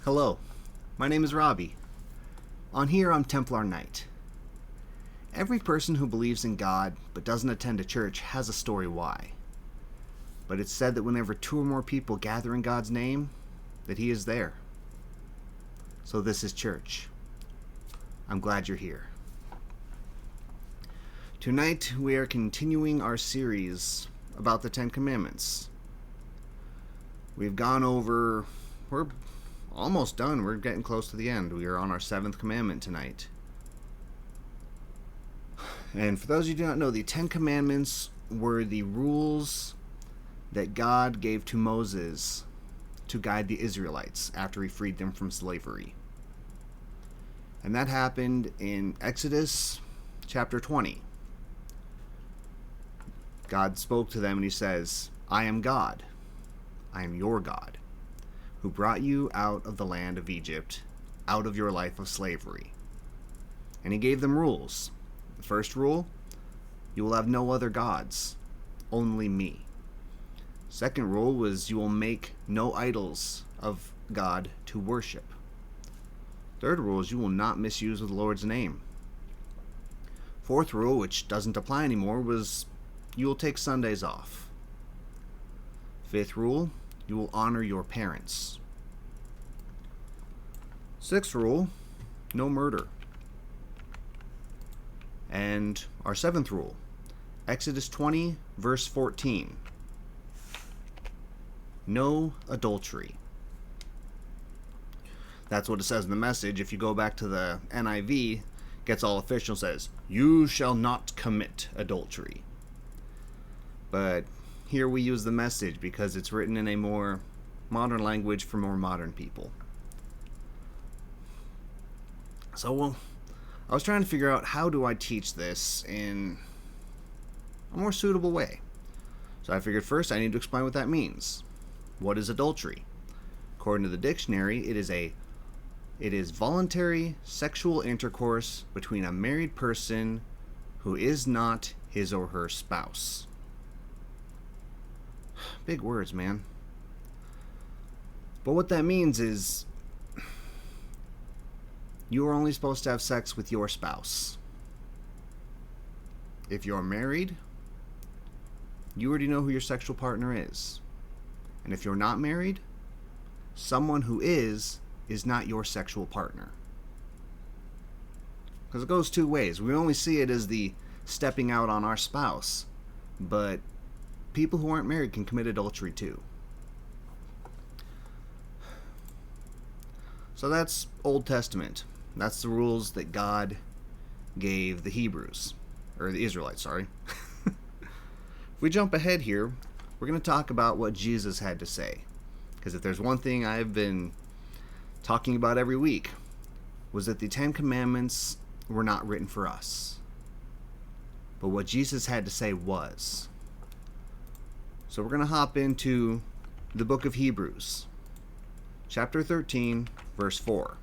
Hello, my name is Robbie. On here, I'm Templar Knight. Every person who believes in God but doesn't attend a church has a story why. But it's said that whenever two or more people gather in God's name, that He is there. So this is church. I'm glad you're here. Tonight, we are continuing our series about the Ten Commandments. We've gone over... We're almost done. We're getting close to the end. We are on our 7th commandment tonight. And for those of you who do not know, the 10 commandments were the rules that God gave to Moses to guide the Israelites after He freed them from slavery. And that happened in Exodus chapter 20. God spoke to them and He says, I am God. I am your God, who brought you out of the land of Egypt, out of your life of slavery. And He gave them rules. The first rule, you will have no other gods, only me. Second rule was you will make no idols of God to worship. Third rule is you will not misuse the Lord's name. Fourth rule, which doesn't apply anymore, was you will take Sundays off. Fifth rule, you will honor your parents. Sixth rule, no murder. And our 7th rule, Exodus 20, verse 14. No adultery. That's what it says in the Message. If you go back to the NIV, gets all official, says, you shall not commit adultery. But here we use the Message because it's written in a more modern language for more modern people. So, I was trying to figure out how do I teach this in a more suitable way. So I figured first I need to explain what that means. What is adultery? According to the dictionary, it is voluntary sexual intercourse between a married person who is not his or her spouse. Big words, man. But what that means is you are only supposed to have sex with your spouse. If you're married, you already know who your sexual partner is. And if you're not married, someone who is not your sexual partner. Because it goes two ways. We only see it as the stepping out on our spouse, but people who aren't married can commit adultery too. So that's Old Testament. That's the rules that God gave the Hebrews, or the Israelites, sorry. If we jump ahead here, we're going to talk about what Jesus had to say. Because if there's one thing I've been talking about every week, was that the 10 Commandments were not written for us. But what Jesus had to say was. So we're going to hop into the book of Hebrews, chapter 13, verse 4.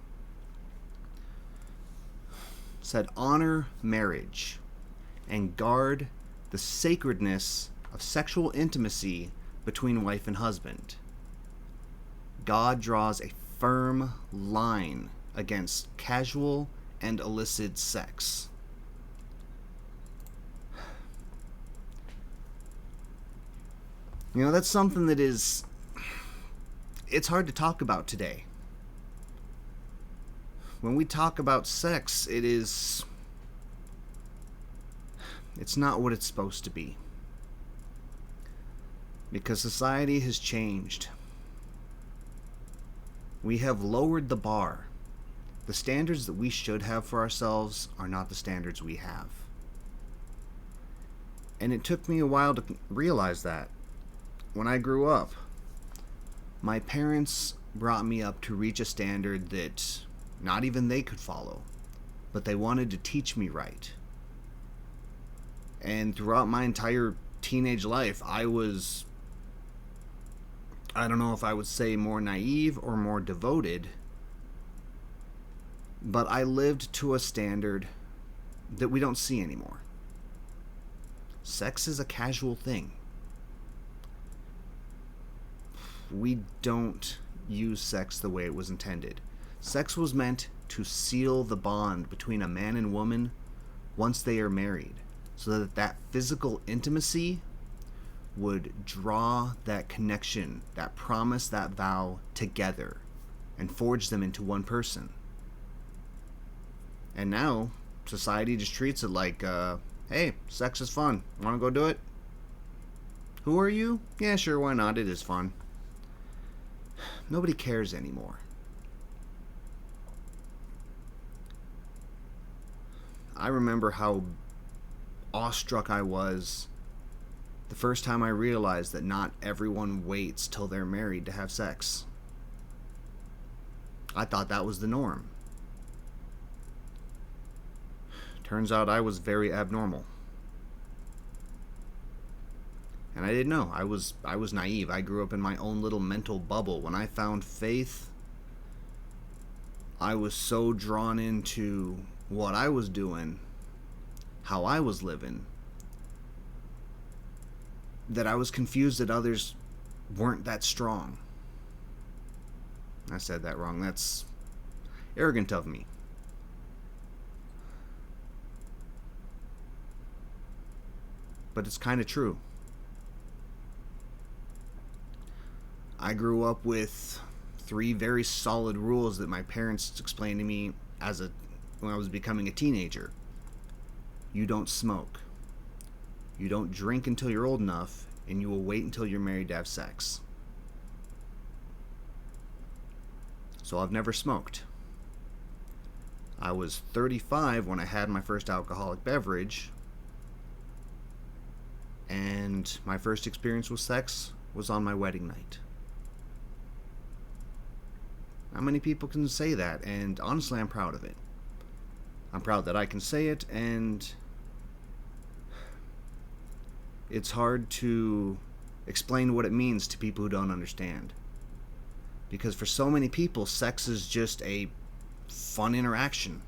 It said, honor marriage and guard the sacredness of sexual intimacy between wife and husband. God draws a firm line against casual and illicit sex. You know, that's something that it's hard to talk about today. When we talk about sex, it's not what it's supposed to be. Because society has changed. We have lowered the bar. The standards that we should have for ourselves are not the standards we have. And it took me a while to realize that. When I grew up, my parents brought me up to reach a standard that not even they could follow, but they wanted to teach me right. And throughout my entire teenage life, I don't know if I would say more naive or more devoted, but I lived to a standard that we don't see anymore. Sex is a casual thing. We don't use sex the way it was intended. Sex was meant to seal the bond between a man and woman once they are married, so that that physical intimacy would draw that connection, that promise, that vow together and forge them into one person. And now society just treats it like, hey, sex is fun. Want to go do it? Who are you? Yeah, sure, why not? It is fun. Nobody cares anymore. I remember how awestruck I was the first time I realized that not everyone waits till they're married to have sex. I thought that was the norm. Turns out I was very abnormal. And I didn't know. I was naive. I grew up in my own little mental bubble. When I found faith, I was so drawn into what I was doing, how I was living, that I was confused that others weren't that strong. I said that wrong. That's arrogant of me. But it's kind of true. I grew up with 3 very solid rules that my parents explained to me when I was becoming a teenager. You don't smoke. You don't drink until you're old enough, and you will wait until you're married to have sex. So I've never smoked. I was 35 when I had my first alcoholic beverage, and my first experience with sex was on my wedding night. Not many people can say that, and honestly, I'm proud of it. I'm proud that I can say it, and it's hard to explain what it means to people who don't understand. Because for so many people, sex is just a fun interaction.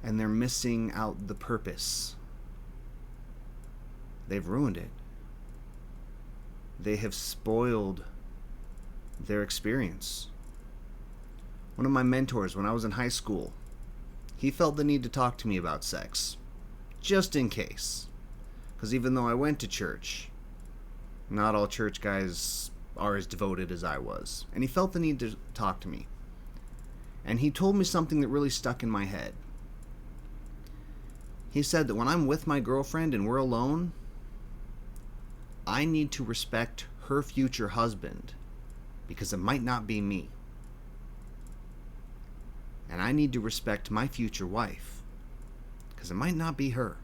And they're missing out the purpose. They've ruined it. They have spoiled their experience. One of my mentors when I was in high school, he felt the need to talk to me about sex. Just in case. Because even though I went to church, not all church guys are as devoted as I was. And he felt the need to talk to me. And he told me something that really stuck in my head. He said that when I'm with my girlfriend and we're alone, I need to respect her future husband because it might not be me. And I need to respect my future wife because it might not be her.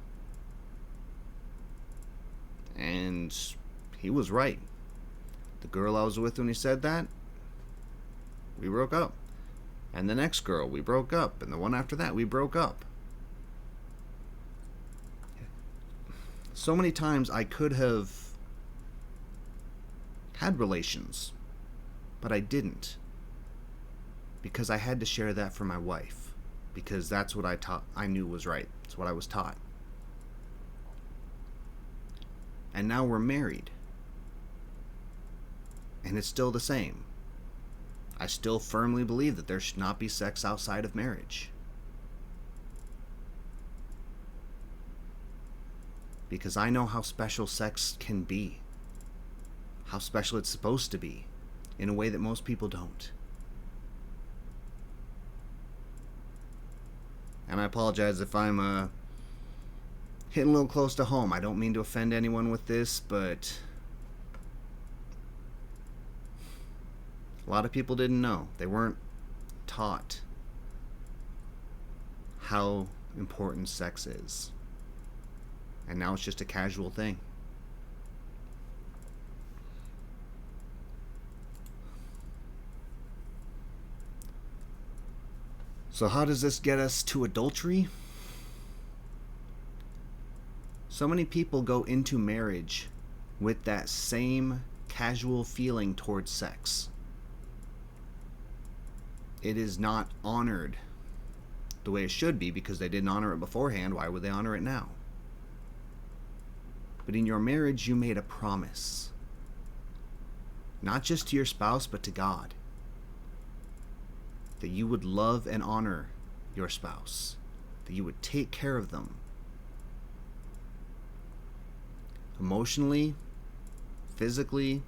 And he was right. The girl I was with when he said that, we broke up. And the next girl, we broke up. And the one after that, we broke up. So many times I could have had relations, but I didn't. Because I had to share that for my wife. Because that's what I knew was right. It's what I was taught. And now we're married. And it's still the same. I still firmly believe that there should not be sex outside of marriage. Because I know how special sex can be. How special it's supposed to be. In a way that most people don't. And I apologize if I'm hitting a little close to home. I don't mean to offend anyone with this, but a lot of people didn't know. They weren't taught how important sex is. And now it's just a casual thing. So how does this get us to adultery? So many people go into marriage with that same casual feeling towards sex. It is not honored the way it should be because they didn't honor it beforehand. Why would they honor it now? But in your marriage, you made a promise. not just to your spouse, but to God. That you would love and honor your spouse, that you would take care of them emotionally, physically,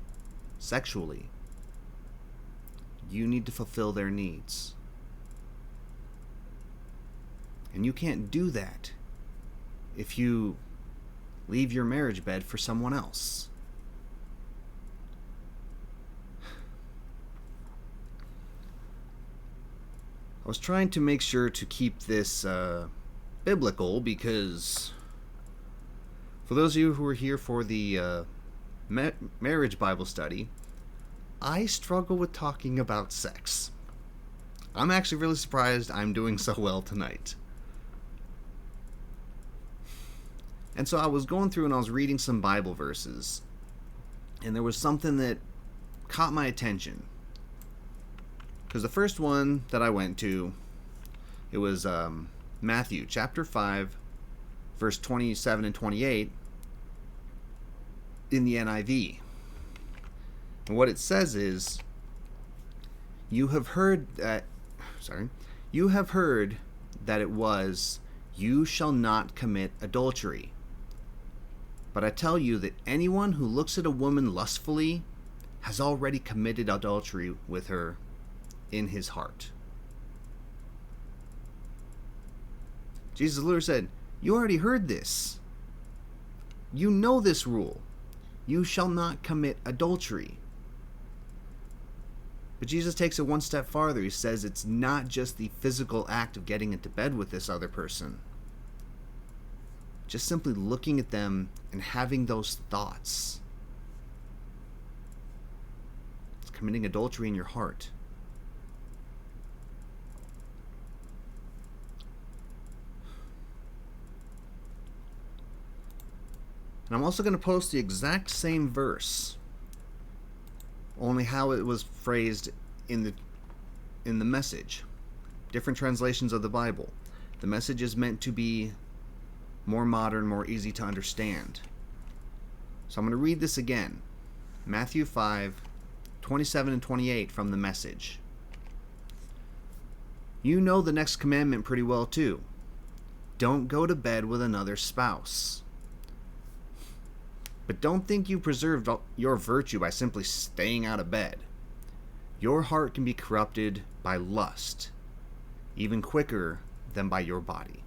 sexually. You need to fulfill their needs. And you can't do that if you leave your marriage bed for someone else. I was trying to make sure to keep this biblical because for those of you who are here for the marriage Bible study, I struggle with talking about sex. I'm actually really surprised I'm doing so well tonight. And so I was going through and I was reading some Bible verses, and there was something that caught my attention. Because the first one that I went to, it was Matthew chapter 5, verse 27 and 28 in the NIV. And what it says is, you have heard that it was, you shall not commit adultery. But I tell you that anyone who looks at a woman lustfully has already committed adultery with her in his heart. Jesus literally said, you already heard this. You know this rule. You shall not commit adultery. But Jesus takes it one step farther. He says it's not just the physical act of getting into bed with this other person. Just simply looking at them and having those thoughts. It's committing adultery in your heart. And I'm also going to post the exact same verse, only how it was phrased in the Message. Different translations of the Bible. The Message is meant to be more modern, more easy to understand. So I'm going to read this again. Matthew 5, 27 and 28 from the Message. You know the next commandment pretty well too. Don't go to bed with another spouse. But don't think you preserved your virtue by simply staying out of bed. Your heart can be corrupted by lust, even quicker than by your body.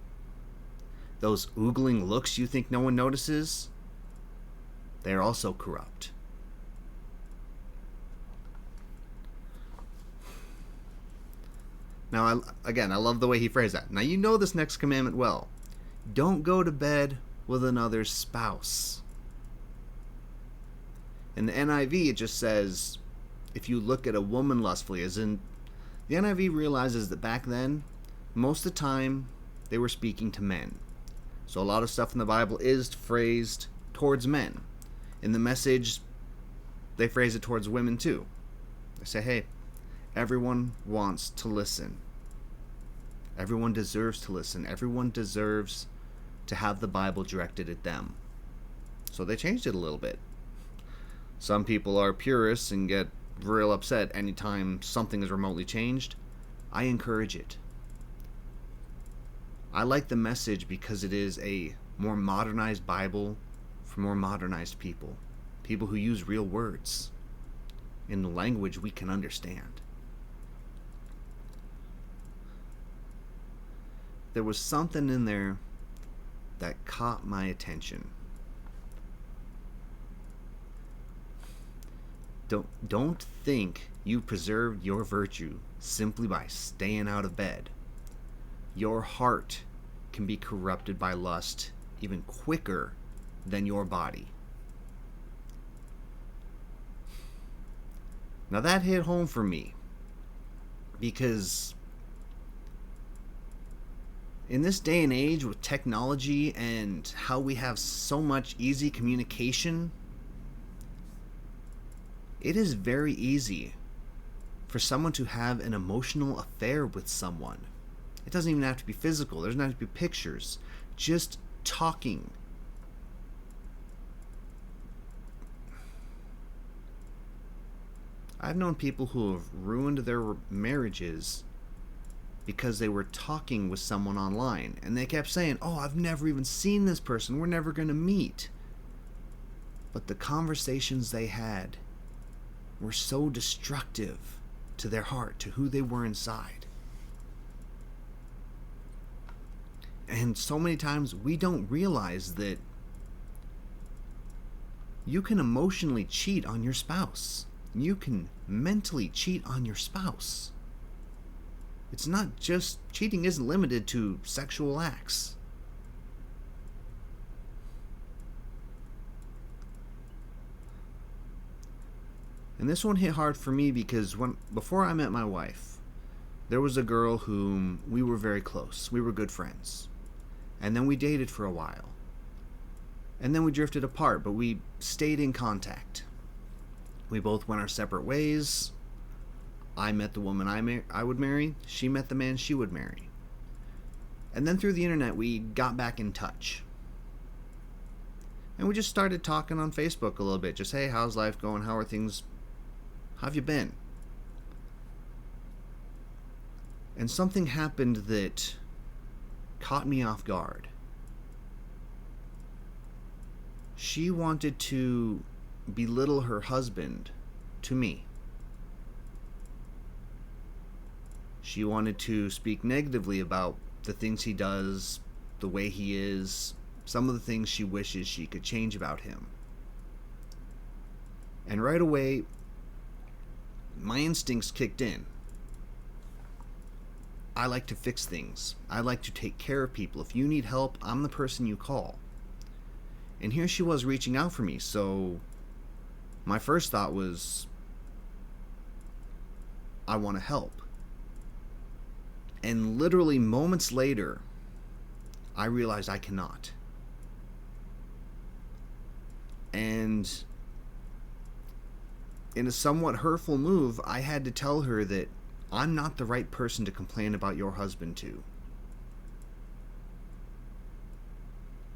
Those oogling looks you think no one notices, they are also corrupt. Now, I love the way he phrased that. Now, you know this next commandment well. Don't go to bed with another spouse. In the NIV, it just says, if you look at a woman lustfully, as in, the NIV realizes that back then, most of the time, they were speaking to men. So a lot of stuff in the Bible is phrased towards men. In the Message, they phrase it towards women too. They say, hey, everyone wants to listen. Everyone deserves to listen. Everyone deserves to have the Bible directed at them. So they changed it a little bit. Some people are purists and get real upset anytime something is remotely changed. I encourage it. I like the Message because it is a more modernized Bible for more modernized people. People who use real words in the language we can understand. There was something in there that caught my attention. Don't think you preserved your virtue simply by staying out of bed. Your heart can be corrupted by lust even quicker than your body. Now that hit home for me because in this day and age with technology and how we have so much easy communication, it is very easy for someone to have an emotional affair with someone. It doesn't even have to be physical. There doesn't have to be pictures. Just talking. I've known people who have ruined their marriages because they were talking with someone online and they kept saying, "Oh, I've never even seen this person. We're never going to meet." But the conversations they had were so destructive to their heart, to who they were inside. And so many times we don't realize that you can emotionally cheat on your spouse. You can mentally cheat on your spouse. It's not just, cheating isn't limited to sexual acts. And this one hit hard for me because before I met my wife, there was a girl whom we were very close. We were good friends. And then we dated for a while. And then we drifted apart, but we stayed in contact. We both went our separate ways. I met the woman I would marry. She met the man she would marry. And then through the internet, we got back in touch. And we just started talking on Facebook a little bit. Just, hey, how's life going? How are things? How have you been? And something happened that caught me off guard. She wanted to belittle her husband to me. She wanted to speak negatively about the things he does, the way he is, some of the things she wishes she could change about him. And right away, my instincts kicked in. I like to fix things. I like to take care of people. If you need help, I'm the person you call. And here she was reaching out for me, so my first thought was, I want to help. And literally moments later, I realized I cannot. And in a somewhat hurtful move, I had to tell her that I'm not the right person to complain about your husband to.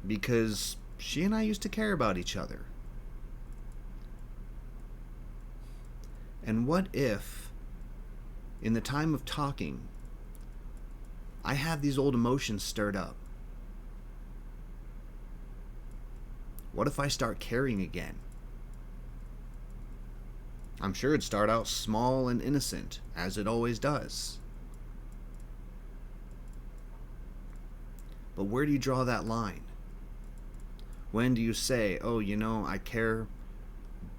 Because she and I used to care about each other. And what if, in the time of talking, I have these old emotions stirred up? What if I start caring again? I'm sure it'd start out small and innocent, as it always does. But where do you draw that line? When do you say, oh, I care,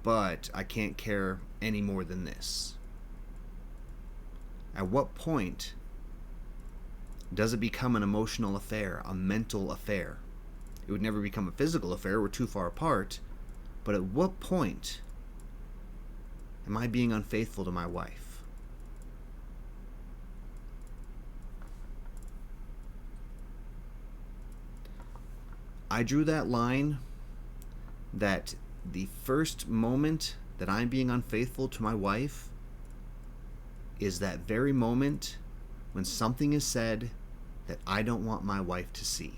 but I can't care any more than this? At what point does it become an emotional affair, a mental affair? It would never become a physical affair, we're too far apart. But at what point am I being unfaithful to my wife? I drew that line that the first moment that I'm being unfaithful to my wife is that very moment when something is said that I don't want my wife to see.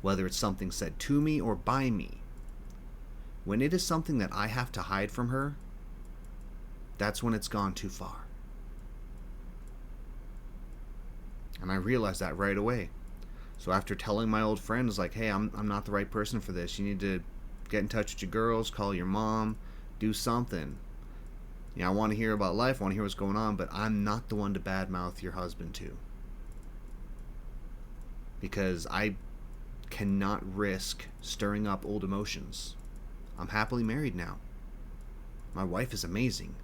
Whether it's something said to me or by me. When it is something that I have to hide from her, that's when it's gone too far. And I realized that right away. So after telling my old friends, like, hey, I'm not the right person for this. You need to get in touch with your girls, call your mom, do something. I want to hear about life, I want to hear what's going on, but I'm not the one to badmouth your husband to. Because I cannot risk stirring up old emotions. I'm happily married now. My wife is amazing.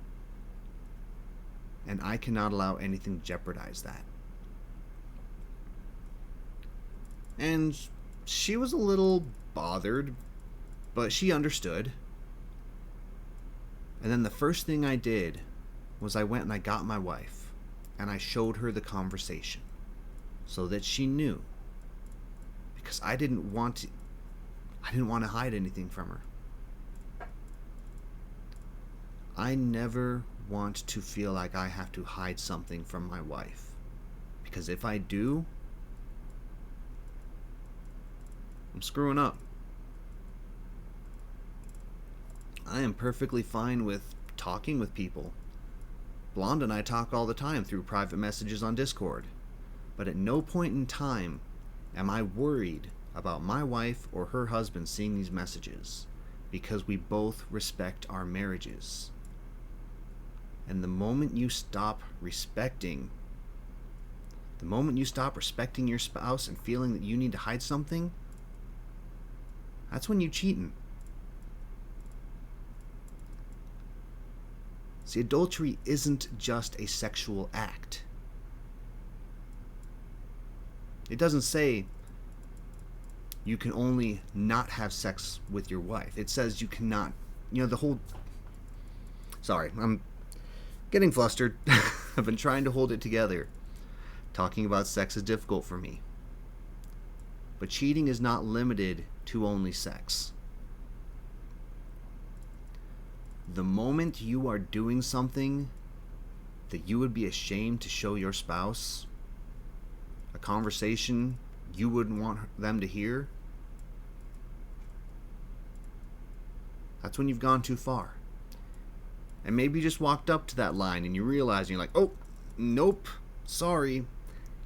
And I cannot allow anything to jeopardize that. And she was a little bothered, but she understood. And then the first thing I did was I went and I got my wife and I showed her the conversation so that she knew. Because I didn't want to hide anything from her. I never want to feel like I have to hide something from my wife. Because if I do, I'm screwing up. I am perfectly fine with talking with people. Blonde and I talk all the time through private messages on Discord. But at no point in time am I worried about my wife or her husband seeing these messages, because we both respect our marriages. And the moment you stop respecting your spouse and feeling that you need to hide something, that's when you're cheating. See, adultery isn't just a sexual act. It doesn't say you can only not have sex with your wife. It says you cannot, Sorry, I'm getting flustered. I've been trying to hold it together. Talking about sex is difficult for me. But cheating is not limited to only sex. The moment you are doing something that you would be ashamed to show your spouse, a conversation you wouldn't want them to hear, that's when you've gone too far. And maybe you just walked up to that line and you realize, and you're like, oh, nope, sorry,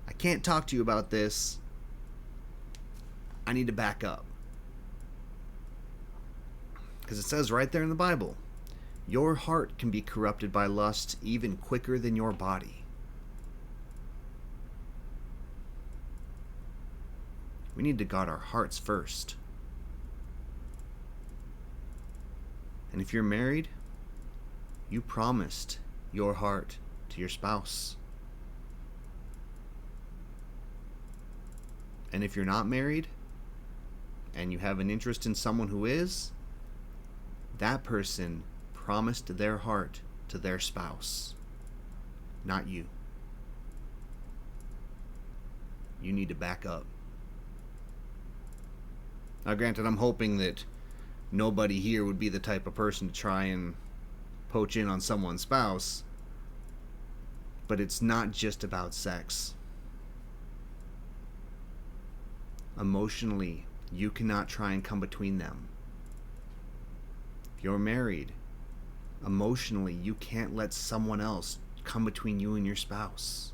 I can't talk to you about this. I need to back up. Because it says right there in the Bible, your heart can be corrupted by lust even quicker than your body. We need to guard our hearts first. And if you're married, you promised your heart to your spouse. And if you're not married, and you have an interest in someone who is, that person promised their heart to their spouse, not you. You need to back up. Now, granted, I'm hoping that nobody here would be the type of person to try and poach in on someone's spouse, but it's not just about sex. Emotionally, you cannot try and come between them. If you're married, emotionally, you can't let someone else come between you and your spouse.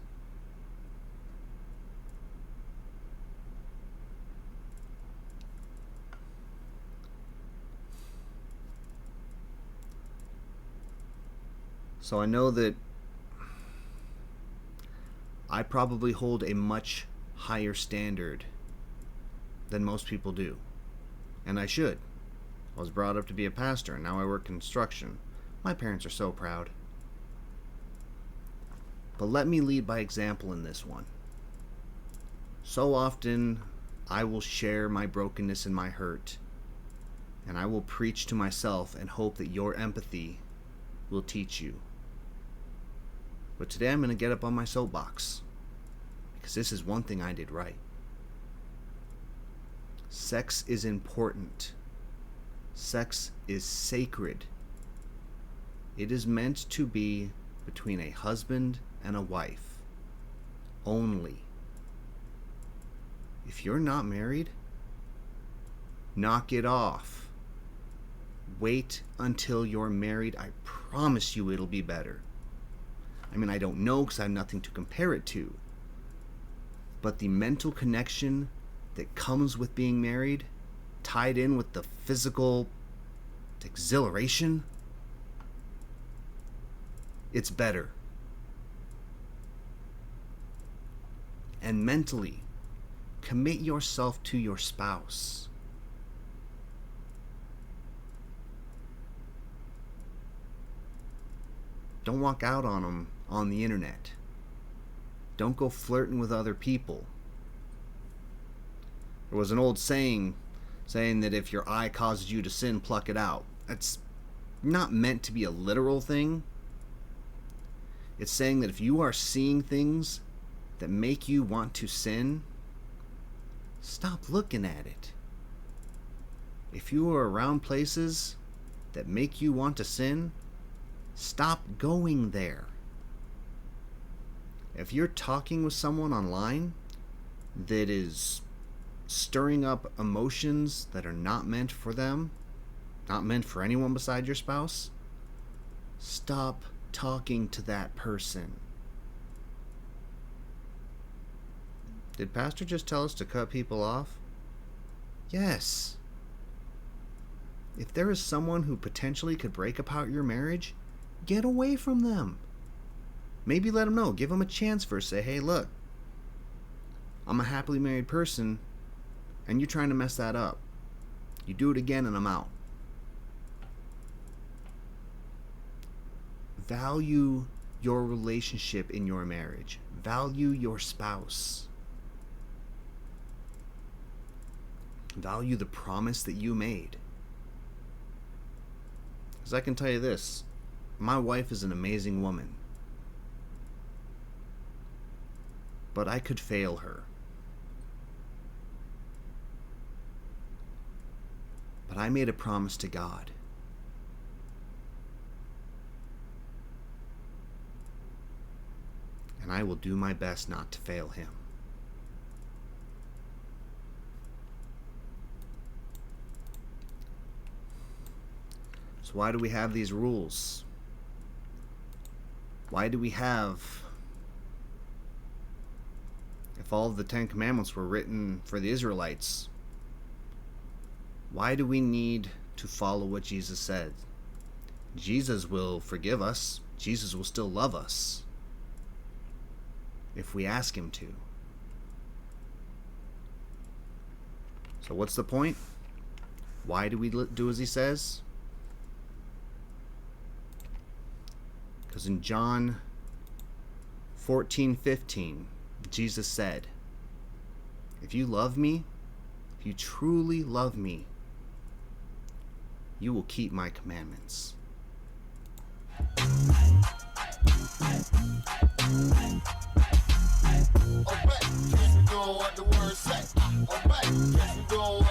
So I know that I probably hold a much higher standard than most people do. And I should. I was brought up to be a pastor, and now I work construction. My parents are so proud. But let me lead by example in this one. So often, I will share my brokenness and my hurt, and I will preach to myself and hope that your empathy will teach you. But today I'm going to get up on my soapbox, because this is one thing I did right. Sex is important. Sex is sacred. It is meant to be between a husband and a wife only. If you're not married, knock it off. Wait until you're married. I promise you it'll be better. I mean, I don't know because I have nothing to compare it to. But the mental connection that comes with being married, tied in with the physical exhilaration, it's better. And mentally, commit yourself to your spouse. Don't walk out on them on the internet. Don't go flirting with other people. There was an old saying that if your eye causes you to sin, pluck it out. That's not meant to be a literal thing. It's saying that if you are seeing things that make you want to sin, stop looking at it. If you are around places that make you want to sin, stop going there. If you're talking with someone online that is stirring up emotions that are not meant for them, not meant for anyone beside your spouse, Stop talking to that person. Did Pastor just tell us to cut people off? Yes. If there is someone who potentially could break apart your marriage, get away from them. Maybe let them know. Give them a chance first. Say, hey, look, I'm a happily married person, and you're trying to mess that up. You do it again, and I'm out. Value your relationship in your marriage. Value your spouse. Value the promise that you made. Because I can tell you this, my wife is an amazing woman. But I could fail her. But I made a promise to God. And I will do my best not to fail him. So why do we have these rules? Why do we have... If all of the 10 Commandments were written for the Israelites, why do we need to follow what Jesus said? Jesus will forgive us. Jesus will still love us if we ask him to. So what's the point? Why do we do as he says? Because in John 14:15, Jesus said, if you love me, if you truly love me, you will keep my commandments. Obey, yes, we doing what the word say. Obey, yes, we doing what